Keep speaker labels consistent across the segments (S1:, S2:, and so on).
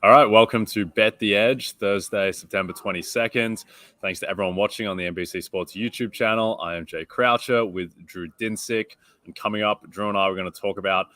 S1: All right, welcome to Bet the Edge, Thursday, September 22nd. Thanks to everyone watching on the NBC Sports YouTube channel. I am Jay Croucher with Drew Dinsick. And coming up, Drew and I are going to talk about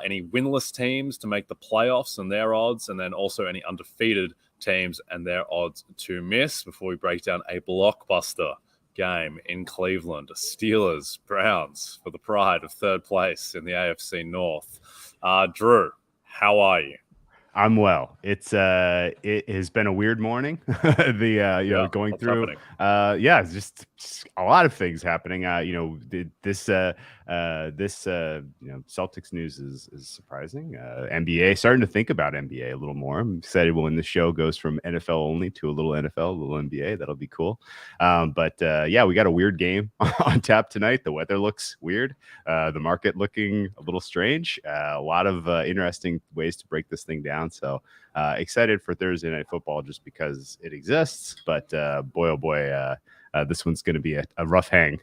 S1: any winless teams to make the playoffs and their odds, and then also any undefeated teams and their odds to miss before we break down a blockbuster game in Cleveland. Steelers, Browns for the pride of third place in the AFC North. Drew, how are you?
S2: I'm well. It has been a weird morning. Going through it's just a lot of things happening. This Celtics news is surprising. NBA, starting to think about NBA a little more. I'm excited when the show goes from NFL only to a little NFL, a little NBA. That'll be cool. We got a weird game on tap tonight. The weather looks weird. The market looking a little strange. A lot of interesting ways to break this thing down. So excited for Thursday Night Football just because it exists. But boy, oh boy, this one's going to be a rough hang.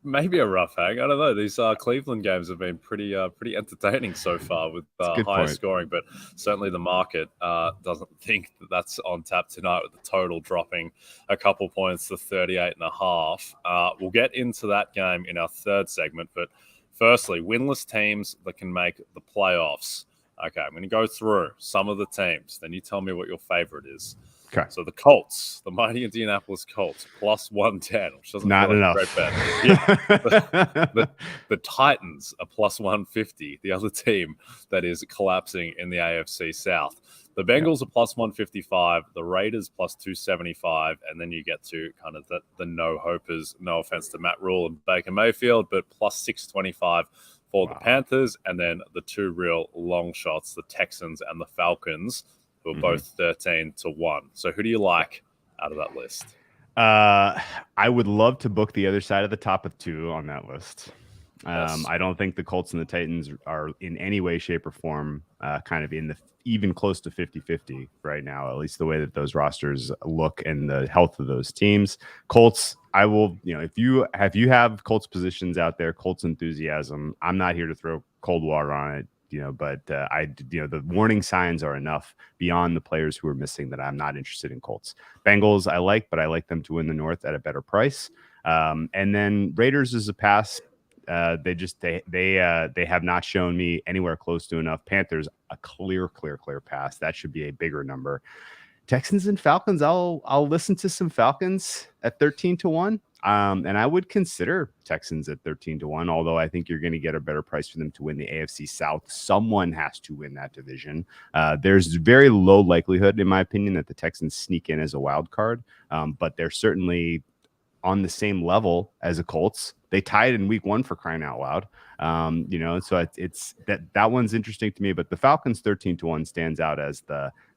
S1: Maybe a rough hang. I don't know. These Cleveland games have been pretty entertaining so far with high scoring, but certainly the market doesn't think that's on tap tonight with the total dropping a couple points to 38.5. We'll get into that game in our third segment, but firstly, winless teams that can make the playoffs. Okay, I'm going to go through some of the teams. Then you tell me what your favorite is.
S2: Okay.
S1: So the Colts, the mighty Indianapolis Colts, plus 110, which doesn't
S2: not
S1: feel
S2: enough.
S1: Like a great bet. The Titans are plus 150, the other team that is collapsing in the AFC South. The Bengals are plus 155, the Raiders plus 275, and then you get to kind of the no-hopers, no offense to Matt Rule and Baker Mayfield, but plus 625 for the Panthers, and then the two real long shots, the Texans and the Falcons, who are both 13-1. So who do you like out of that list?
S2: I would love to book the other side of the top of two on that list. Yes. I don't think the Colts and the Titans are in any way, shape, or form kind of in the even close to 50-50 right now, at least the way that those rosters look and the health of those teams. Colts, I will, if you have Colts positions out there, Colts enthusiasm, I'm not here to throw cold water on it. But the warning signs are enough beyond the players who are missing that I'm not interested in Colts. Bengals I like, but I like them to win the North at a better price. And then Raiders is a pass. They have not shown me anywhere close to enough. Panthers a clear pass. That should be a bigger number. Texans and Falcons. I'll listen to some Falcons at 13-1. And I would consider Texans at 13-1, although I think you're going to get a better price for them to win the AFC South. Someone has to win that division. There's very low likelihood, in my opinion, that the Texans sneak in as a wild card, but they're certainly on the same level as the Colts. They tied in week 1 for crying out loud. So it's that one's interesting to me, but the Falcons 13-1 stands out as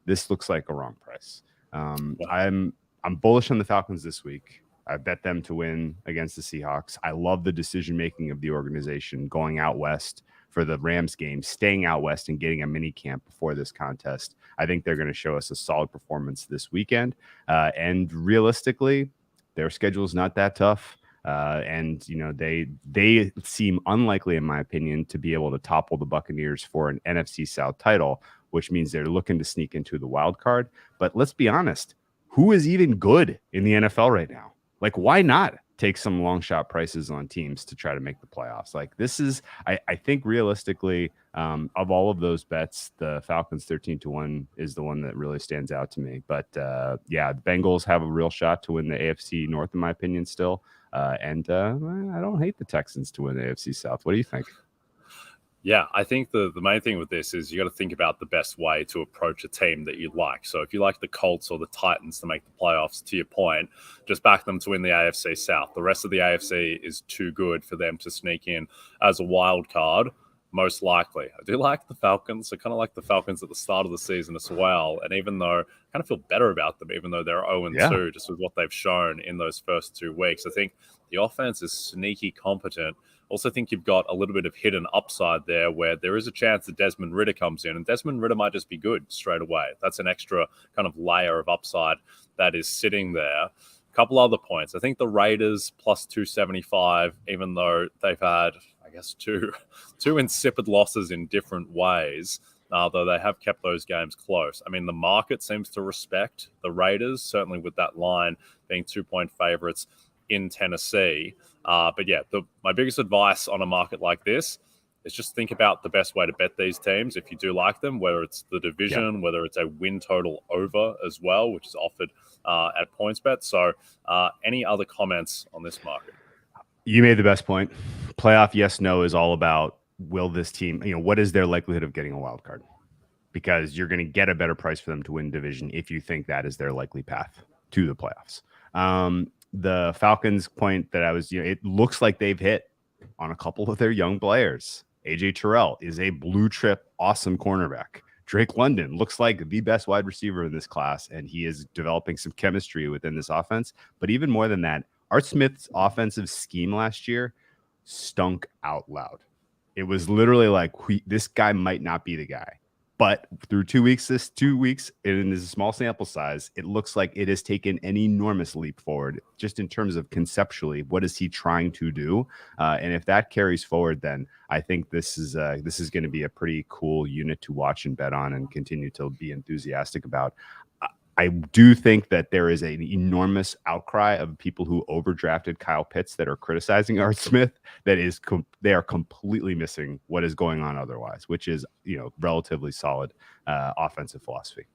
S2: this looks like a wrong price. I'm bullish on the Falcons this week. I bet them to win against the Seahawks. I love the decision-making of the organization going out west for the Rams game, staying out west and getting a mini camp before this contest. I think they're going to show us a solid performance this weekend. And realistically, their schedule is not that tough. They seem unlikely, in my opinion, to be able to topple the Buccaneers for an NFC South title, which means they're looking to sneak into the wild card. But let's be honest, who is even good in the NFL right now? Like, why not take some long shot prices on teams to try to make the playoffs? Like, this is, I think realistically, of all of those bets, the Falcons 13-1 is the one that really stands out to me. But the Bengals have a real shot to win the AFC North, in my opinion, still. And I don't hate the Texans to win the AFC South. What do you think?
S1: Yeah, I think the main thing with this is you got to think about the best way to approach a team that you like. So if you like the Colts or the Titans to make the playoffs, to your point, just back them to win the AFC South. The rest of the AFC is too good for them to sneak in as a wild card, most likely. I do like the Falcons. I kind of like the Falcons at the start of the season as well. And even though I kind of feel better about them, even though they're 0-2, just with what they've shown in those first 2 weeks, I think the offense is sneaky competent. Also think you've got a little bit of hidden upside there where there is a chance that Desmond Ridder comes in, and Desmond Ridder might just be good straight away. That's an extra kind of layer of upside that is sitting there. A couple other points. I think the Raiders plus 275, even though they've had, I guess, two insipid losses in different ways, though they have kept those games close. I mean, the market seems to respect the Raiders, certainly with that line being 2-point favorites in Tennessee. But yeah, my biggest advice on a market like this is just think about the best way to bet these teams if you do like them, whether it's the division, whether it's a win total over as well, which is offered at PointsBet. So any other comments on this market?
S2: You made the best point. Playoff yes, no is all about, will this team, what is their likelihood of getting a wild card? Because you're going to get a better price for them to win division if you think that is their likely path to the playoffs. The Falcons point that it looks like they've hit on a couple of their young players. AJ Terrell is a blue chip, awesome cornerback. Drake London looks like the best wide receiver in this class, and he is developing some chemistry within this offense. But even more than that, Art Smith's offensive scheme last year stunk out loud. It was literally like, this guy might not be the guy. But through 2 weeks, and is a small sample size, it looks like it has taken an enormous leap forward just in terms of conceptually, what is he trying to do? And if that carries forward, then I think this is going to be a pretty cool unit to watch and bet on and continue to be enthusiastic about. I do think that there is an enormous outcry of people who overdrafted Kyle Pitts that are criticizing Art Smith. They are completely missing what is going on otherwise, which is, relatively solid offensive philosophy.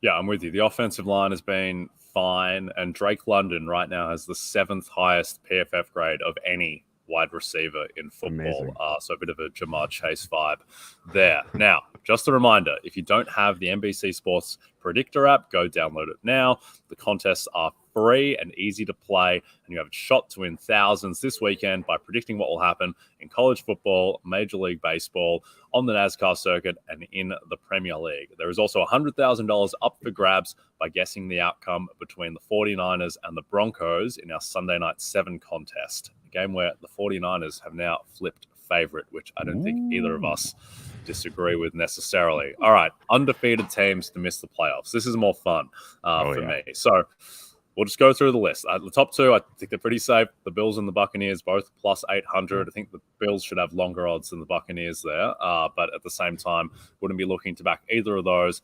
S1: Yeah, I'm with you. The offensive line has been fine, and Drake London right now has the 7th highest PFF grade of any wide receiver in football. So a bit of a Jamar Chase vibe there. Now, just a reminder, if you don't have the NBC Sports Predictor app, go download it now. The contests are free and easy to play, and you have a shot to win thousands this weekend by predicting what will happen in college football, Major League Baseball, on the NASCAR circuit, and in the Premier League. There is also $100,000 up for grabs by guessing the outcome between the 49ers and the Broncos in our Sunday Night 7 contest, a game where the 49ers have now flipped favorite, which I don't think either of us disagree with necessarily. All right, undefeated teams to miss the playoffs. This is more fun for me. So we'll just go through the list. The top two, I think they're pretty safe. The Bills and the Buccaneers, both plus 800. I think the Bills should have longer odds than the Buccaneers there, but at the same time, wouldn't be looking to back either of those.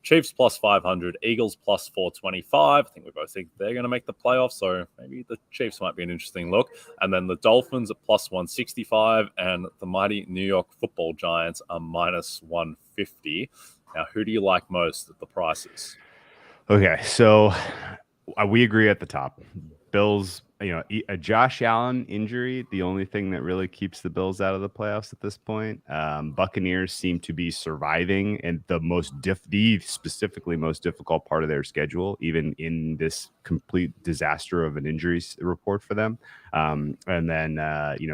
S1: Chiefs plus 500, Eagles plus 425. I think we both think they're going to make the playoffs, so maybe the Chiefs might be an interesting look. And then the Dolphins at plus 165, and the mighty New York Football Giants are minus 150. Now, who do you like most at the prices?
S2: Okay, so we agree at the top. Bills, a Josh Allen injury, the only thing that really keeps the Bills out of the playoffs at this point. Buccaneers seem to be surviving, and the specifically most difficult part of their schedule, even in this complete disaster of an injuries report for them. And then,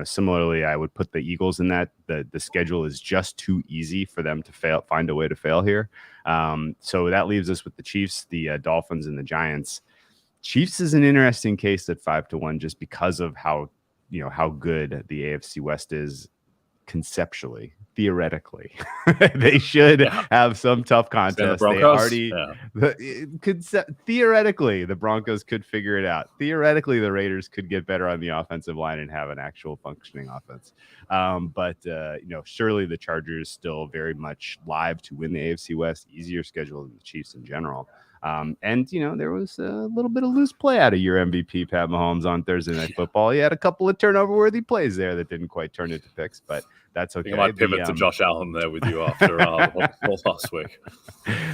S2: similarly, I would put the Eagles in that. The schedule is just too easy for them to find a way to fail here. So that leaves us with the Chiefs, the Dolphins, and the Giants. Chiefs is an interesting case at 5-1 just because of how good the AFC West is conceptually, theoretically. They should have some tough contest. They already theoretically the Broncos could figure it out. Theoretically, the Raiders could get better on the offensive line and have an actual functioning offense. But surely the Chargers still very much live to win the AFC West. Easier schedule than the Chiefs in general. There was a little bit of loose play out of your MVP, Pat Mahomes, on Thursday Night Football. He had a couple of turnover-worthy plays there that didn't quite turn into picks, but that's okay. I might
S1: pivot to Josh Allen there with you after last week.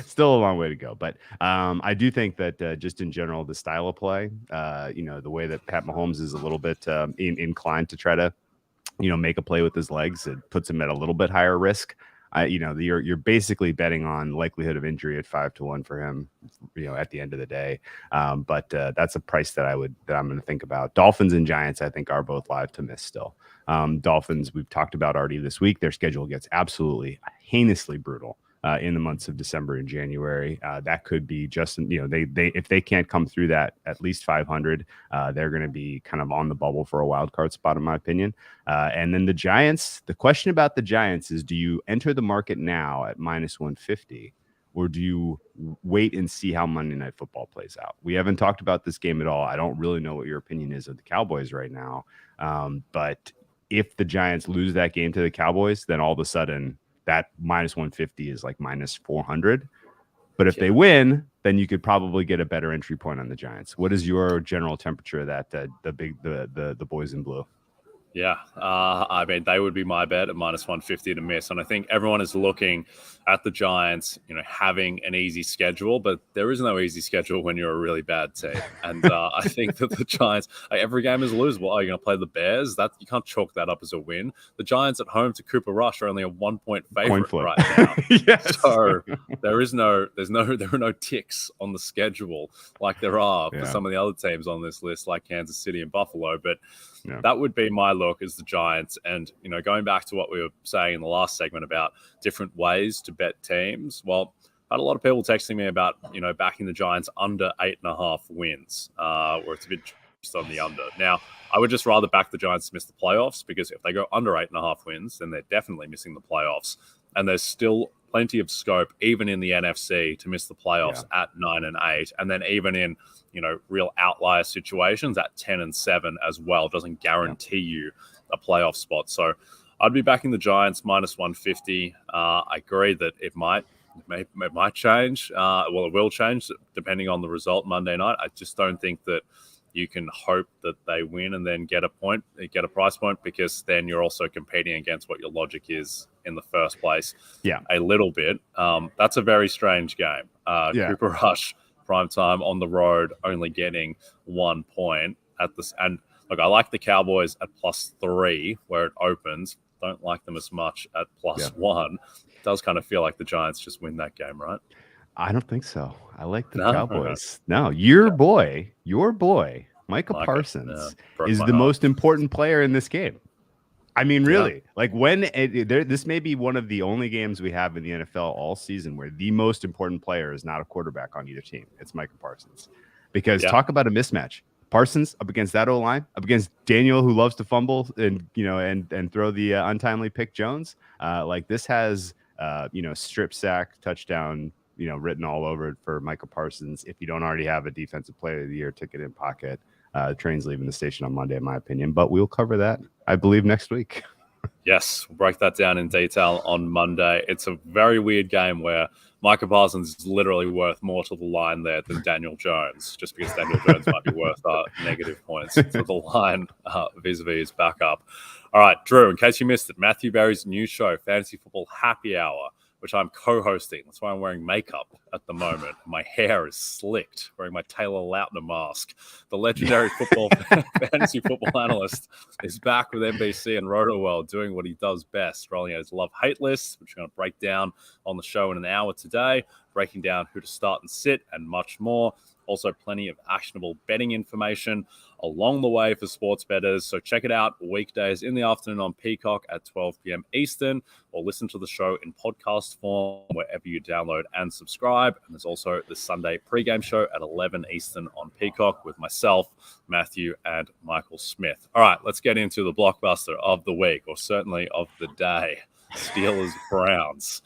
S2: Still a long way to go, but I do think that just in general, the style of play, the way that Pat Mahomes is a little bit inclined to try to, make a play with his legs, it puts him at a little bit higher risk. You're basically betting on likelihood of injury at 5-1 for him, at the end of the day. But that's a price that I'm going to think about. Dolphins and Giants, I think, are both live to miss still. Dolphins, we've talked about already this week. Their schedule gets absolutely heinously brutal in the months of December and January. That could be just, they if they can't come through that at least 500, they're going to be kind of on the bubble for a wild card spot, in my opinion. And then the Giants, the question about the Giants is, do you enter the market now at minus 150, or do you wait and see how Monday Night Football plays out? We haven't talked about this game at all. I don't really know what your opinion is of the Cowboys right now. But if the Giants lose that game to the Cowboys, then all of a sudden that minus 150 is like minus 400. But if they win, then you could probably get a better entry point on the Giants. What is your general temperature of that the boys in blue?
S1: Yeah, I mean, they would be my bet at minus 150 to miss. And I think everyone is looking at the Giants, having an easy schedule, but there is no easy schedule when you're a really bad team. And I think that the Giants, every game is losable. Are you going to play the Bears? That you can't chalk that up as a win. The Giants at home to Cooper Rush are only a 1-point favorite right now.
S2: Yes.
S1: So there are no ticks on the schedule like there are for some of the other teams on this list, like Kansas City and Buffalo. But that would be my look as the Giants. And, going back to what we were saying in the last segment about different ways to bet teams, well, I had a lot of people texting me about, backing the Giants under 8.5 wins, where it's a bit just on the under. Now, I would just rather back the Giants to miss the playoffs, because if they go under 8.5 wins, then they're definitely missing the playoffs. And there's still plenty of scope, even in the NFC, to miss the playoffs at 9 and 8. And then even in, real outlier situations at 10 and 7 as well, doesn't guarantee you a playoff spot. So I'd be backing the Giants minus 150. I agree that it might change. Well, it will change depending on the result Monday night. I just don't think that you can hope that they win and then get a price point, because then you're also competing against what your logic is in the first place. Yeah, a little bit. That's a very strange game. Cooper Rush, prime time on the road, only getting 1 point at this. And look, I like the Cowboys at +3 where it opens. Don't like them as much at +1. It does kind of feel like the Giants just win that game, right?
S2: I don't think so. I like the Cowboys. No, your boy, Micah Parsons is the most important player in this game. I mean, really, like this may be one of the only games we have in the NFL all season where the most important player is not a quarterback on either team. It's Micah Parsons, because talk about a mismatch. Parsons up against that O-line, up against Daniel, who loves to fumble and and throw the untimely pick Jones. Like this has strip sack, touchdown, written all over it for Micah Parsons. If you don't already have a defensive player of the year ticket in pocket, the train's leaving the station on Monday, in my opinion, but we'll cover that, I believe, next week.
S1: Yes, we'll break that down in detail on Monday. It's a very weird game where Micah Parsons is literally worth more to the line there than Daniel Jones, just because Daniel Jones might be worth negative points to the line vis-a-vis his backup. All right, Drew, in case you missed it, Matthew Berry's new show, Fantasy Football Happy Hour, which I'm co-hosting. That's why I'm wearing makeup at the moment. My hair is slicked, wearing my Taylor Lautner mask. The legendary fantasy football analyst is back with NBC and RotoWorld, doing what he does best, rolling out his love-hate list, which we're going to break down on the show in an hour today, breaking down who to start and sit and much more. Also, plenty of actionable betting information along the way for sports bettors. So check it out weekdays in the afternoon on Peacock at 12 p.m. Eastern, or listen to the show in podcast form wherever you download and subscribe. And there's also the Sunday pregame show at 11 Eastern on Peacock with myself, Matthew, and Michael Smith. All right, let's get into the blockbuster of the week, or certainly of the day. Steelers-Browns.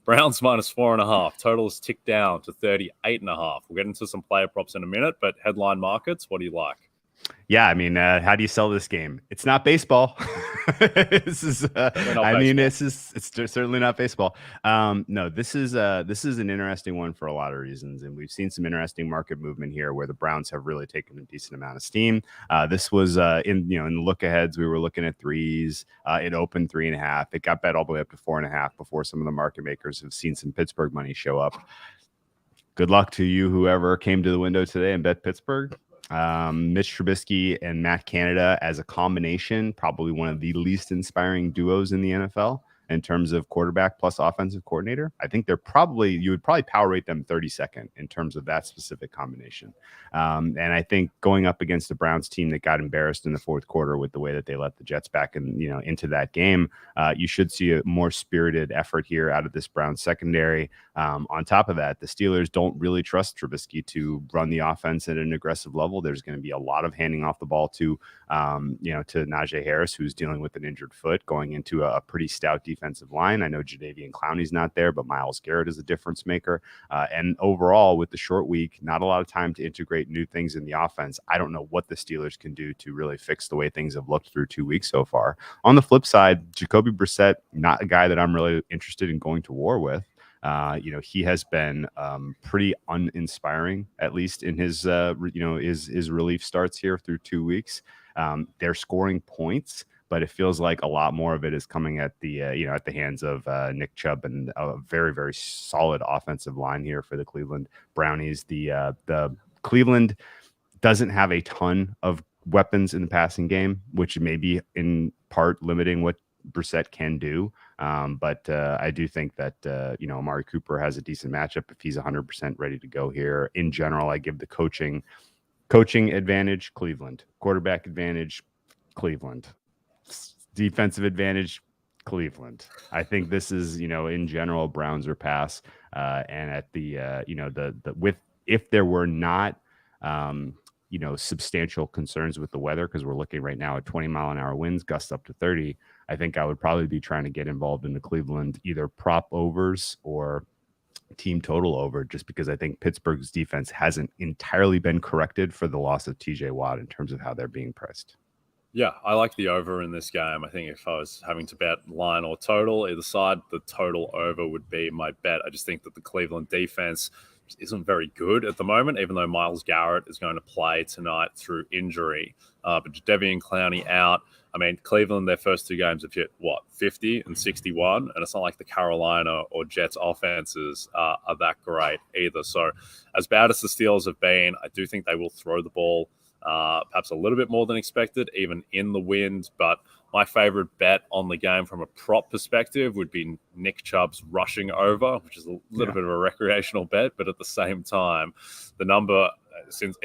S1: Browns minus 4.5. Total is ticked down to 38.5. We'll get into some player props in a minute, but headline markets, what do you like?
S2: Yeah, I mean, how do you sell this game? It's not baseball. It's certainly not baseball. No, this is an interesting one for a lot of reasons, and we've seen some interesting market movement here where the Browns have really taken a decent amount of steam. This was in the look aheads. We were looking at 3s. It opened 3.5. It got bet all the way up to 4.5 before some of the market makers have seen some Pittsburgh money show up. Good luck to you, whoever came to the window today and bet Pittsburgh. Mitch Trubisky and Matt Canada as a combination, probably one of the least inspiring duos in the NFL in terms of quarterback plus offensive coordinator. I think you would probably power rate them 32nd in terms of that specific combination. And I think going up against the Browns team that got embarrassed in the fourth quarter with the way that they let the Jets back into that game, you should see a more spirited effort here out of this Browns secondary. On top of that, the Steelers don't really trust Trubisky to run the offense at an aggressive level. There's going to be a lot of handing off the ball to Najee Harris, who's dealing with an injured foot, going into a pretty stout defense defensive line. I know Jadeveon Clowney's not there, but Myles Garrett is a difference maker. And overall, with the short week, not a lot of time to integrate new things in the offense. I don't know what the Steelers can do to really fix the way things have looked through 2 weeks so far. On the flip side, Jacoby Brissett, not a guy that I'm really interested in going to war with. He has been pretty uninspiring, at least in his relief starts here through 2 weeks. They're scoring points, but it feels like a lot more of it is coming at the at the hands of Nick Chubb and a very, very solid offensive line here for the Cleveland Brownies. The Cleveland doesn't have a ton of weapons in the passing game, which may be in part limiting what Brissett can do. But I do think that, Amari Cooper has a decent matchup if he's 100% ready to go here. In general, I give the coaching advantage, Cleveland. Quarterback advantage, Cleveland. Defensive advantage, Cleveland. I think this is, in general, Browns or pass. And at if there were not, substantial concerns with the weather, because we're looking right now at 20-mile-an-hour winds, gusts up to 30, I think I would probably be trying to get involved in the Cleveland either prop overs or team total over, just because I think Pittsburgh's defense hasn't entirely been corrected for the loss of TJ Watt in terms of how they're being priced.
S1: Yeah, I like the over in this game. I think if I was having to bet line or total, either side, the total over would be my bet. I just think that the Cleveland defense isn't very good at the moment, even though Myles Garrett is going to play tonight through injury. But Jadeveon Clowney out. I mean, Cleveland, their first 2 games have hit, 50 and 61? And it's not like the Carolina or Jets offenses are that great either. So as bad as the Steelers have been, I do think they will throw the ball perhaps a little bit more than expected, even in the wind. But my favorite bet on the game from a prop perspective would be Nick Chubb's rushing over, which is a little bit of a recreational bet. But at the same time, the number, since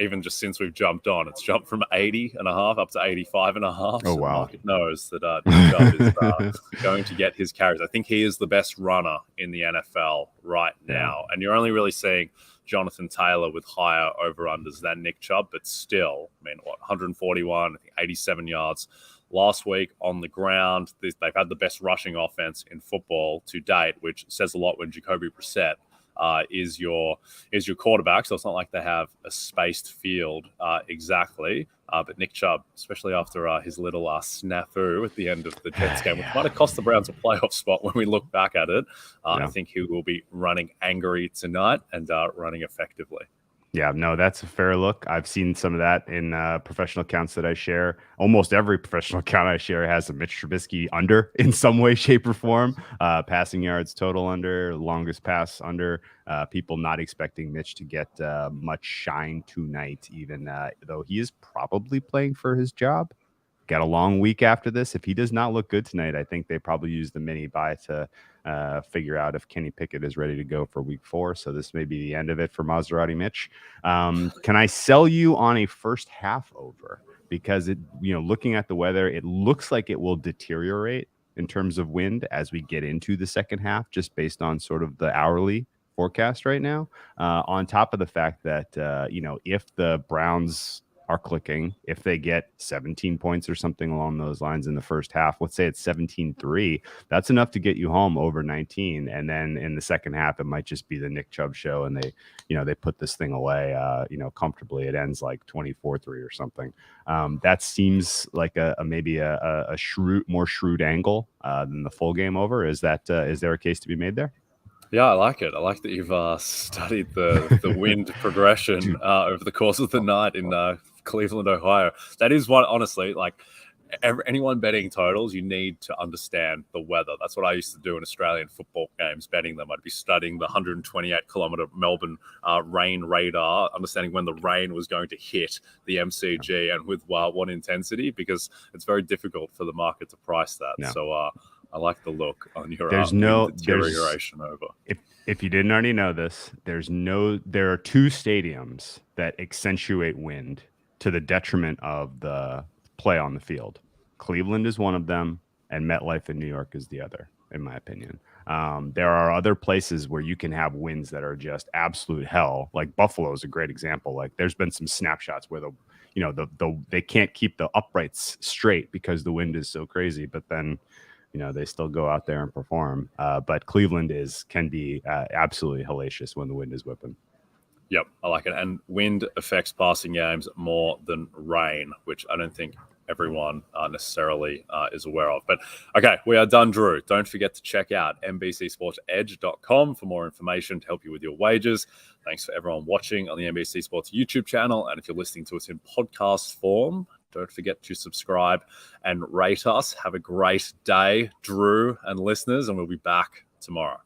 S1: we've jumped on, it's jumped from 80.5 up to 85.5.
S2: Oh, wow.
S1: The market knows that Nick Chubb is going to get his carries. I think he is the best runner in the NFL right now. And you're only really seeing Jonathan Taylor with higher over-unders than Nick Chubb, but still, 141, I think 87 yards last week on the ground. They've had the best rushing offense in football to date, which says a lot when Jacoby Brissett is your quarterback. So it's not like they have a spaced field exactly. But Nick Chubb, especially after his little snafu at the end of the Jets game, which might have cost the Browns a playoff spot when we look back at it, I think he will be running angry tonight and running effectively.
S2: Yeah, no, that's a fair look. I've seen some of that in professional accounts that I share. Almost every professional account I share has a Mitch Trubisky under in some way, shape, or form. Passing yards total under, longest pass under. People not expecting Mitch to get much shine tonight, even though he is probably playing for his job. Got a long week after this. If he does not look good tonight, I think they probably use the mini bye to figure out if Kenny Pickett is ready to go for week 4. So this may be the end of it for Maserati Mitch. Can I sell you on a first half over? Because looking at the weather, it looks like it will deteriorate in terms of wind as we get into the second half, just based on sort of the hourly forecast right now. On top of the fact that, if the Browns are clicking, if they get 17 points or something along those lines in the first half, let's say it's 17-3, that's enough to get you home over 19. And then in the second half, it might just be the Nick Chubb show, and they put this thing away, comfortably. It ends like 24-3 or something. That seems like maybe a more shrewd angle than the full game over. Is there a case to be made there?
S1: Yeah, I like it. I like that you've studied the wind progression over the course of the night in Cleveland, Ohio. That is what, honestly, anyone betting totals, you need to understand the weather. That's what I used to do in Australian football games, betting them. I'd be studying the 128-kilometer Melbourne rain radar, understanding when the rain was going to hit the MCG and with what intensity, because it's very difficult for the market to price that. Yeah. So I like the look on your deterioration over.
S2: If you didn't already know this, there are 2 stadiums that accentuate wind to the detriment of the play on the field. Cleveland is one of them, and MetLife in New York is the other, in my opinion. There are other places where you can have winds that are just absolute hell. Like Buffalo is a great example. Like there's been some snapshots where they can't keep the uprights straight because the wind is so crazy, but then they still go out there and perform. But Cleveland can be absolutely hellacious when the wind is whipping.
S1: Yep, I like it. And wind affects passing games more than rain, which I don't think everyone necessarily is aware of. But okay, we are done, Drew. Don't forget to check out NBCSportsEdge.com for more information to help you with your wagers. Thanks for everyone watching on the NBC Sports YouTube channel. And if you're listening to us in podcast form, don't forget to subscribe and rate us. Have a great day, Drew and listeners, and we'll be back tomorrow.